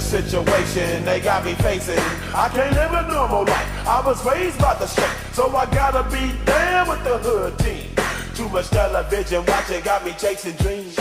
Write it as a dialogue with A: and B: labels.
A: Situation they got me facing. I can't live a normal life. I was raised by the street, so I gotta be down with the hood team. Too much television watching got me chasing dreams.